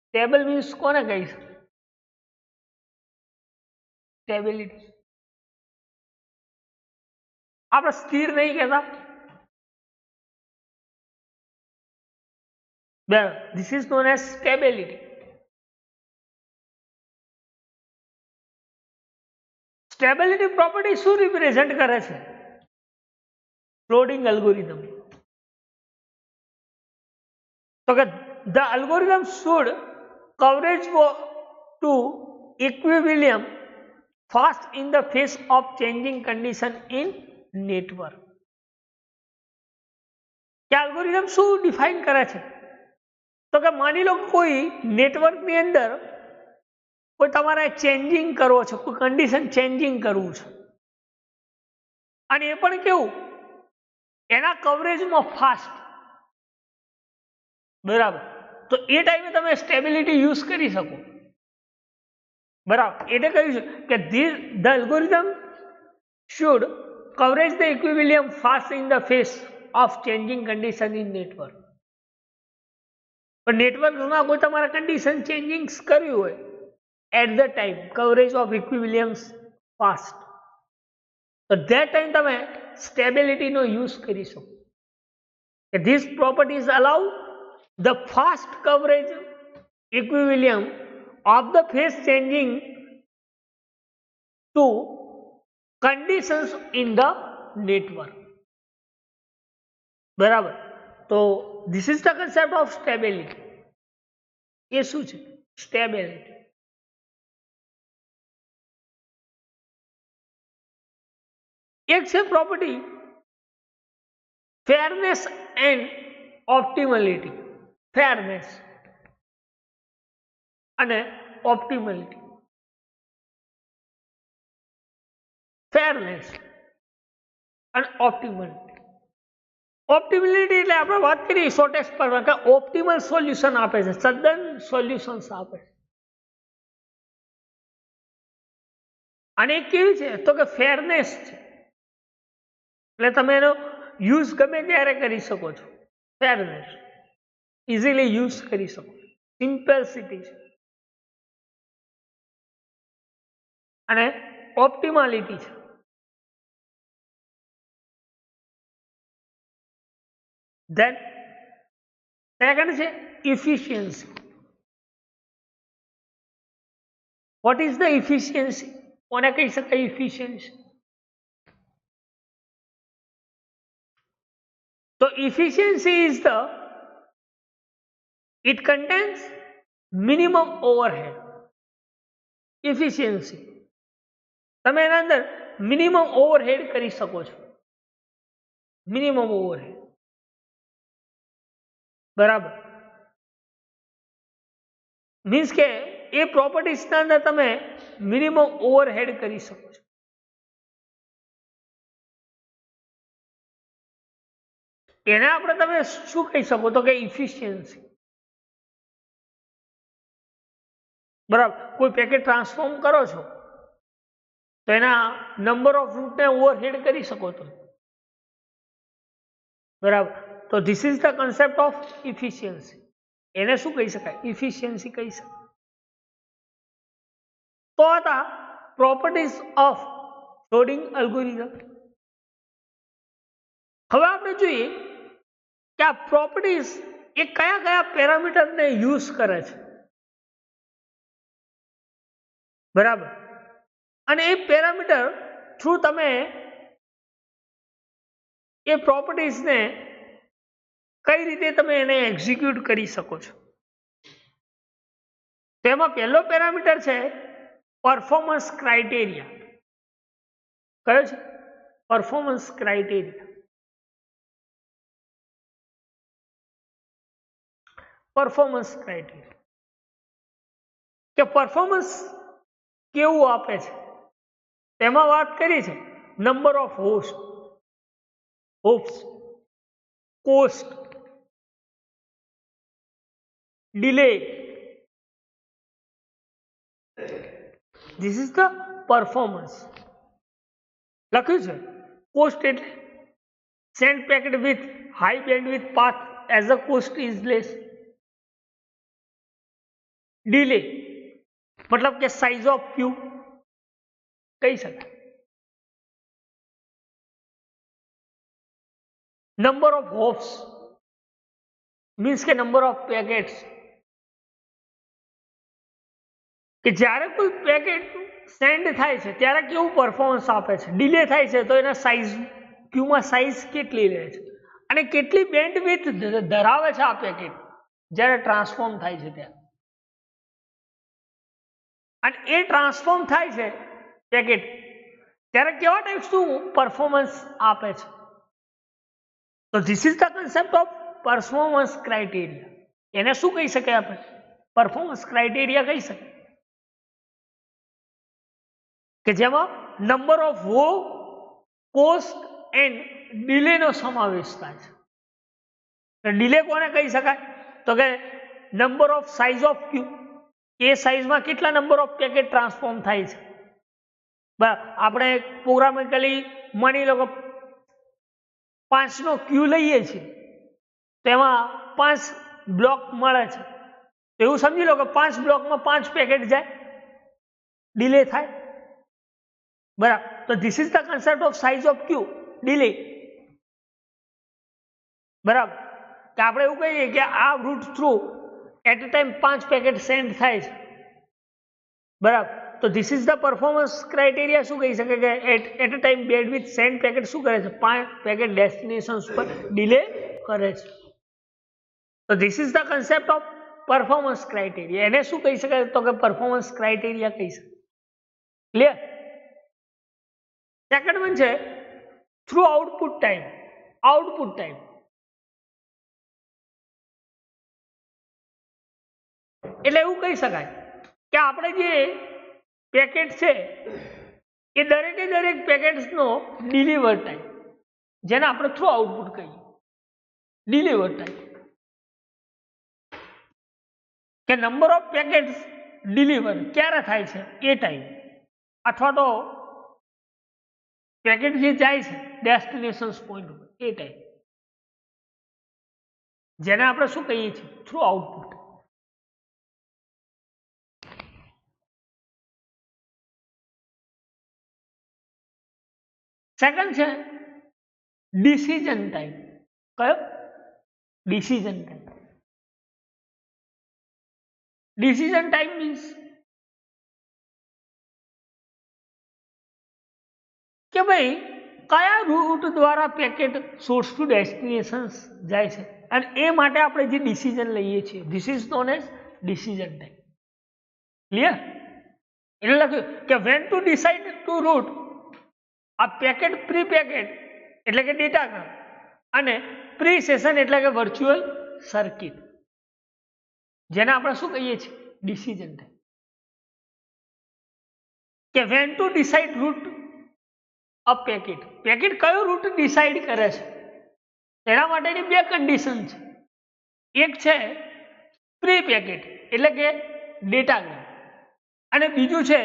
સ્ટેબલ મીન્સ કોને કહીશ? સ્ટેબિલિટી. આપણે સ્થિર નહીં કહેતા? This is known as stability. Stability property શું રિપ્રેઝેન્ટ કરે છે? Loading algorithm. તો કે the algorithm should coverage to equilibrium fast in the face of changing condition in network. કે એલ્ગોરિધમ શું ડિફાઇન કરે છે? તો કે માની લો કોઈ નેટવર્કની અંદર કોઈ તમારે ચેન્જિંગ કરવો છે, કોઈ કન્ડિશન ચેન્જિંગ કરવું છે, અને એ પણ કેવું? એના કવરેજમાં ફાસ્ટ. બરાબર. તો એ ટાઈમે તમે સ્ટેબિલિટી યુઝ કરી શકો. બરાબર. એટલે કહ્યું છે કે the algorithm should coverage the equilibrium fast in the face of changing condition in network. પણ નેટવર્કમાં કોઈ તમારે કન્ડિશન ચેન્જિંગ કર્યું હોય at the time coverage of equilibrium fast, તો ધેટ ટાઈમ તમે સ્ટેબિલિટીનો યુઝ કરી શકો. This properties allow the fast coverage equilibrium of the phase changing to conditions in the network. બરાબર. તો this is the concept of stability. એ શું છે? Stability. એક છે પ્રોપર્ટી ફેરનેસ એન્ડ ઓપ્ટિમલિટી. ફેરનેસ અને ઓપ્ટિમલિટી. ફેરનેસ અને ઓપ્ટિમલિટી. ઓપ્ટિમલિટી એટલે આપણે વાત કરીએ શોર્ટેસ્ટ પર કે ઓપ્ટિમલ સોલ્યુશન આપે છે, તદ્દન સોલ્યુશન્સ આપે છે. અને એક કેવી છે? તો કે ફેરનેસ છે. એટલે તમે એનો યુઝ ગમે ત્યારે કરી શકો છો. ફેરનેસ ઇઝીલી યુઝ કરી શકો. સિમ્પલિસિટી છે. અને ઓપ્ટિમાલિટી છે. ધેન સેકન્ડ છે efficiency. Vote is the efficiency? કોને કહી શકાય ઇફિશિયન્સી? તો efficiency is the it contains minimum overhead. Efficiency તમે એના અંદર મિનિમમ ઓવરહેડ કરી શકો છો. મિનિમમ ઓવરહેડ બરાબર મીન્સ કે એ પ્રોપર્ટીઝના અંદર તમે મિનિમમ ઓવરહેડ કરી શકો છો. એને આપણે તમે શું કહી શકો તો કે ઇફિશિયન્સી. બરાબર કોઈ પેકેટ ટ્રાન્સફોર્મ કરો છો તો એના નંબર ઓફ રૂટને ઓવરહેડ કરી શકો છો. બરાબર તો this is the concept of efficiency. એને શું કહી શકાય? ઇફિશિયન્સી કહી શકાય. તો હતા પ્રોપર્ટીઝ ઓફ લોડિંગ એલ્ગોરિધમ. હવે આપણે જોઈએ કે આ પ્રોપર્ટીઝ એ કયા કયા પેરામીટરને યુઝ કરે છે. બરાબર અને એ પેરામીટર થ્રુ તમે એ પ્રોપર્ટીઝને કઈ રીતે તમે એને એક્ઝિક્યુટ કરી શકો છો. તેમાં પહેલો પેરામીટર છે પરફોર્મન્સ ક્રાઇટેરિયા. કયો છે? Performance criteria. પરફોર્મન્સ ક્રાઇટેરિયા કે પરફોર્મન્સ કેવું આપે છે તેમાં વાત કરી છે number of hops, cost, delay. This is the performance. લખ્યું છે કોસ્ટ એટલે send packet with high bandwidth path as a cost is less. Delay મતલબ કે સાઇઝ ઓફ ક્યુ કહી શકાય. નંબર ઓફ હોપ્સ મીન્સ કે નંબર ઓફ પેકેટ્સ કે જ્યારે કોઈ પેકેટ સેન્ડ થાય છે ત્યારે કેવું પરફોર્મન્સ આપે છે. ડિલે થાય છે તો એના સાઇઝ ક્યુમાં સાઇઝ કેટલી રહે છે અને કેટલી બેન્ડવિડ્થ ધરાવે છે આ પેકેટ જ્યારે ટ્રાન્સફોર્મ થાય છે ત્યારે. અને એ ટ્રાન્સફોર્મ થાય છે પેકેટ ત્યારે કેવા ટાઈપ્સનું પરફોર્મન્સ આપે છે. તો this is the concept of performance criteria. એને શું કહી શકાય આપણે? પરફોર્મન્સ ક્રાઇટેરિયા કહી શકાય કે જેમાં number of cost and delay નો સમાવેશ થાય છે. ડિલે કોને કહી શકાય તો કે number of size of queue. એ સાઇઝમાં કેટલા નંબર ઓફ પેકેટ ટ્રાન્સફોર્મ થાય છે. આપણે પ્રોગ્રામેટિકલી માની લો કે 5 નો ક્યુ લઈએ છીએ તો એમાં 5 બ્લોક મળે છે. તો એવું સમજી લો કે 5 બ્લોકમાં 5 પેકેટ જાય, ડિલે થાય. બરાબર તો this is the concept of size of queue, delay. બરાબર કે આપણે એવું કહીએ કે આ route through at a time 5 packet send થાય છે. બરાબર તો this is the performance criteria. શું કહી શકે કે at a time bandwidth send packet શું કરે છે? 5 પેકેટ ડેસ્ટિનેશન્સ પર ડિલે કરે છે. તો this is the concept of performance criteria. એને શું કહી શકાય તો કે પરફોર્મન્સ ક્રાઇટેરિયા કહી શકાય. ક્લિયર? સેકન્ડ વન છે through output time. Output time એટલે એવું કહી શકાય કે આપણે જે પેકેટ છે એ દરેકે દરેક પેકેટ્સનો ડિલિવર ટાઈમ, જેને આપણે થ્રુ આઉટપુટ કહીએ. ડિલિવર ટાઈમ કે નંબર ઓફ પેકેટ્સ ડિલિવર ક્યારે થાય છે એ ટાઈમ, અથવા તો પેકેટ જે જાય છે ડેસ્ટિનેશન પોઈન્ટ ઉપર એ ટાઈમ, જેને આપણે શું કહીએ છીએ? Through output. સેકન્ડ છે ડિસિઝન ટાઈમ. કયો? Decision time. Decision time means કે ભાઈ કયા રૂટ દ્વારા પેકેટ સોર્સ ટુ ડેસ્ટિનેશન જાય છે, અને એ માટે આપણે જે ડિસિઝન લઈએ છીએ, this is known as decision time. Clear? એટલે લખ્યું કે when to decide to route આ પેકેટ પ્રી પેકેટ એટલે કે ડેટાગ્રામ અને પ્રી સેશન એટલે કે વર્ચ્યુઅલ સર્કિટ, જેને આપણે શું કહીએ છીએ? Decision time. કે when to decide route a packet, packet કયો રૂટ ડિસાઇડ કરે છે એના માટેની બે કન્ડિશન છે. એક છે પ્રી પેકેટ એટલે કે ડેટાગ્રામ, અને બીજું છે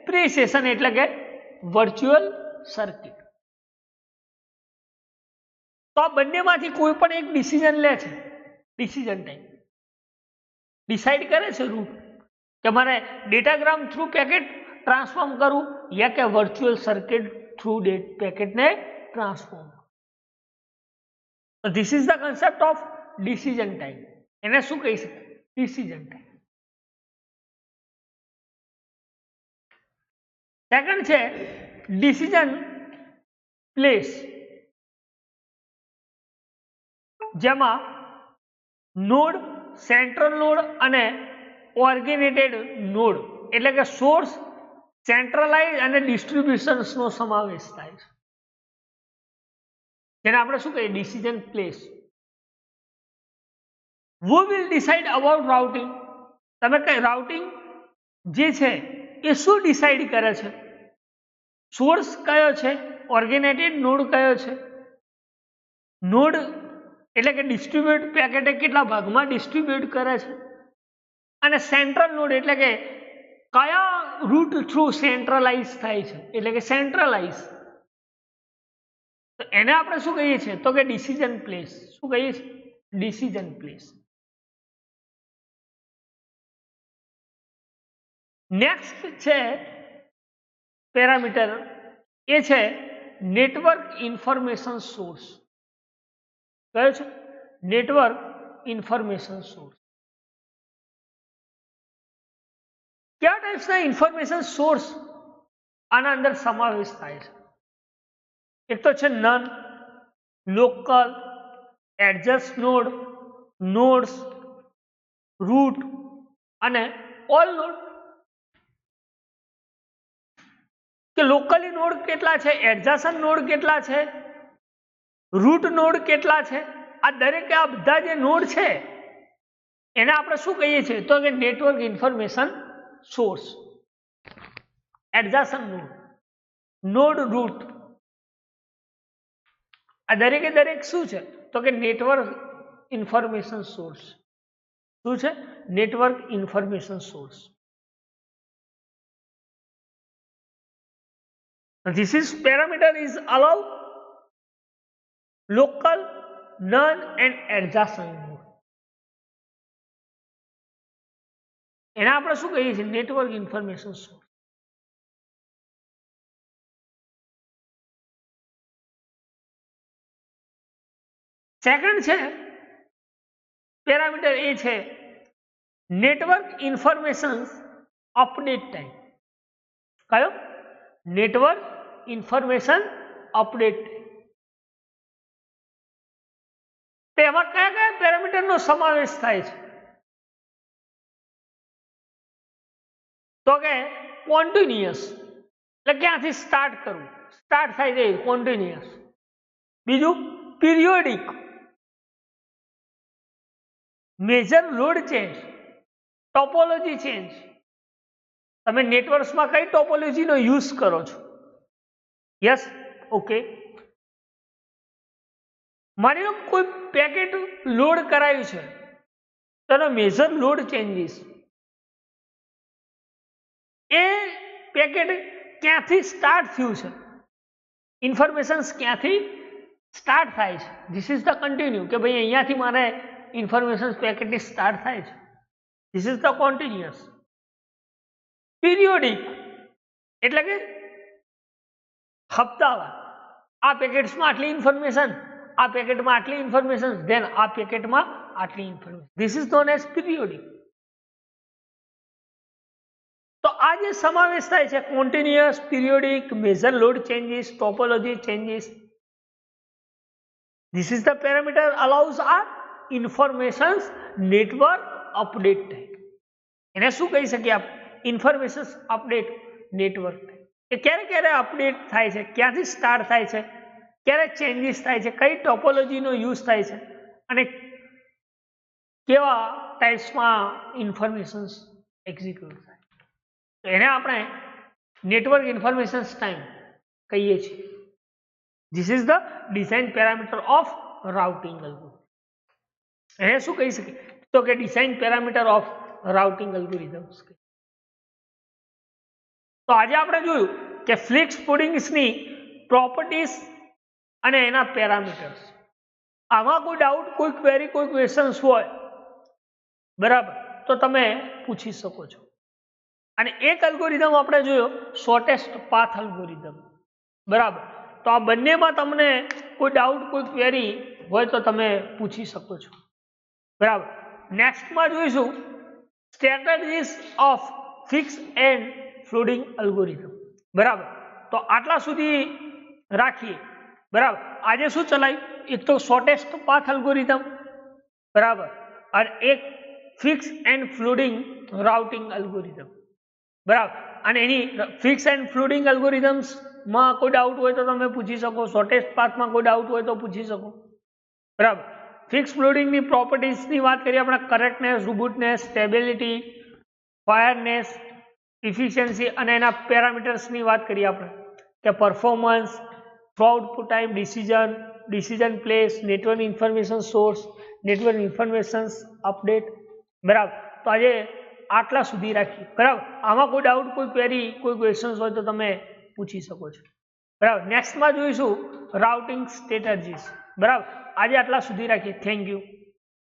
પ્રી સેશન એટલે કે વર્ચ્યુઅલ સર્કિટ. તો આ બંનેમાંથી કોઈ પણ એક ડિસિઝન લે છે, ડિસિઝન ટાઈમ ડિસાઇડ કરે છે રૂટ કે મારે ડેટાગ્રામ થ્રુ પેકેટ ટ્રાન્સફોર્મ કરવું યા કે વર્ચ્યુઅલ સર્કિટ થ્રુ પેકેટને transform. This is the concept of decision time. એને શું કહી શકાય? Decision time. સેકન્ડ છે ડિસિઝન પ્લેસ, જેમાં નોડ, સેન્ટ્રલ નોડ અને ઓર્ગેનેટેડ નોડ એટલે કે સોર્સ, સેન્ટ્રલાઇઝ અને ડિસ્ટ્રીબ્યુશન્સ નો સમાવેશ થાય છે, જેને આપણે શું કહીએ? Decision place. who will decide about routing? તમે કઈ રાઉટિંગ જે છે એ શું ડિસાઇડ કરે છે? સોર્સ કયો છે? ઓર્ગેનેટેડ નોડ કયો છે? નોડ એટલે કે ડિસ્ટ્રીબ્યુટ પેકેટ કેટલા ભાગમાં ડિસ્ટ્રીબ્યુટ કરે છે, અને સેન્ટ્રલ નોડ એટલે કે કયા રૂટ થ્રુ સેન્ટ્રલાઇઝ થાય છે એટલે કે સેન્ટ્રલાઇઝ. તો એને આપણે શું કહીએ છીએ? તો કે ડિસિઝન પ્લેસ. શું કહીએ છીએ? Decision place. નેક્સ્ટ છે પેરામીટર, એ છે નેટવર્ક ઇન્ફોર્મેશન સોર્સ. કયો છે? Network information source. કયા ટાઈપ્સના ઇન્ફોર્મેશન સોર્સ આના અંદર સમાવેશ થાય છે? એક તો છે none, local, adjacent node, nodes, route અને ઓલ નોડ. કે લોકલી નોડ કેટલા છે, એડજસન્ટ નોડ કેટલા છે, રૂટ નોડ કેટલા છે, આ દરેક આ બધા જે નોડ છે એને આપણે શું કહીએ છીએ? તો કે network information source. Adjacent node, node, route, આ દરેકે દરેક શું છે? તો કે નેટવર્ક ઇન્ફોર્મેશન સોર્સ. શું છે? Network information source. This is parameter is allow local, none and adjacent node. એને આપણે શું કહીએ છીએ? Network information source. સેકન્ડ છે પેરામીટર, એ છે નેટવર્ક ઇન્ફોર્મેશન અપડેટ ટાઈમ. કયો? Network information update. તેમાં કયા કયા પેરામીટરનો સમાવેશ થાય છે? તો કે કોન્ટિન્યુઅસ એટલે ક્યાંથી સ્ટાર્ટ કરવું, સ્ટાર્ટ થાય છે કોન્ટિન્યુઅસ. બીજું periodic, major load change, topology change. તમે નેટવર્ક્સમાં કઈ ટોપોલોજીનો યુઝ કરો છો? Yes, okay. માની લો કોઈ પેકેટ લોડ કરાયું છે, તો એનો મેજર લોડ ચેન્જીસ, એ પેકેટ ક્યાંથી સ્ટાર્ટ થયું છે, ઇન્ફોર્મેશન ક્યાંથી સ્ટાર્ટ થાય છે. ધીસ ઇઝ ધ કન્ટિન્યુ, કે ભાઈ અહીંયાથી મારે ઇન્ફોર્મેશન પેકેટની સ્ટાર્ટ થાય છે. This is the continuous. Periodic એટલે કે હપ્તાવાર, આ પેકેટ્સમાં આટલી ઇન્ફોર્મેશન, આ પેકેટમાં આટલી ઇન્ફોર્મેશન, ધેન આ પેકેટમાં આટલી information. This is known as periodic. તો આ જે સમાવેશ થાય છે continuous, periodic, major load changes, topology changes, this is the parameter allows આ ઇન્ફોર્મેશન્સ નેટવર્ક અપડેટ થાય. એને શું કહી શકીએ આપણે? Information update network. એ ક્યારે ક્યારે અપડેટ થાય છે, ક્યાંથી સ્ટાર્ટ થાય છે, ક્યારે ચેન્જીસ થાય છે, કઈ ટોપોલોજીનો યુઝ થાય છે અને કેવા ટાઈપ્સમાં ઇન્ફોર્મેશન્સ એક્ઝિક્યુટ થાય. તો એને આપણે નેટવર્ક ઇન્ફોર્મેશન ટાઈમ કહીએ છીએ. This is the design parameter of routing algorithm. એને શું કહી શકીએ? તો કે design parameter of routing algorithms. તો આજે આપણે જોયું કે ફ્લિક્સ પુડિંગ્સની પ્રોપર્ટીઝ અને એના પેરામીટર્સ. આમાં કોઈ ડાઉટ, કોઈ ક્વેરી, કોઈ ક્વેશ્ચન્સ હોય બરાબર તો તમે પૂછી શકો છો. અને એક અલ્ગોરિધમ આપણે જોયો શોર્ટેસ્ટ પાથ અલ્ગોરિધમ બરાબર. તો આ બંનેમાં તમને કોઈ ડાઉટ, કોઈ ક્વેરી હોય તો તમે પૂછી શકો છો બરાબર. નેક્સ્ટમાં જોઈશું strategies of fix and floating algorithm બરાબર. તો આટલા સુધી રાખીએ બરાબર. આજે શું ચલાવ્યું? એક તો શોર્ટેસ્ટ પાથ અલ્ગોરિધમ બરાબર અને એક fix and floating routing algorithm બરાબર. અને એની ફિક્સ એન્ડ ફ્લોટિંગ અલ્ગોરિધમ્સમાં કોઈ ડાઉટ હોય તો તમે પૂછી શકો, શોર્ટેસ્ટ પાથમાં કોઈ ડાઉટ હોય તો પૂછી શકો બરાબર. ફિક્સ ફ્લોટિંગની પ્રોપર્ટીઝની વાત કરીએ આપણે, કરેક્ટનેસ, રોબસ્ટનેસ, સ્ટેબિલિટી, ફાયરનેસ, ઇફિશિયન્સી અને એના પેરામીટર્સની વાત કરીએ આપણે કે performance, through output time, decision place, network information source, network information update બરાબર. તો આજે આટલા સુધી રાખીએ બરાબર. આમાં કોઈ ડાઉટ, કોઈ ક્વેરી, કોઈ ક્વેશ્ચન્સ હોય તો તમે પૂછી શકો છો બરાબર. નેક્સ્ટમાં જોઈશું રાઉટિંગ સ્ટ્રેટેજીસ બરાબર. આજે આટલા સુધી રાખીએ. Thank you.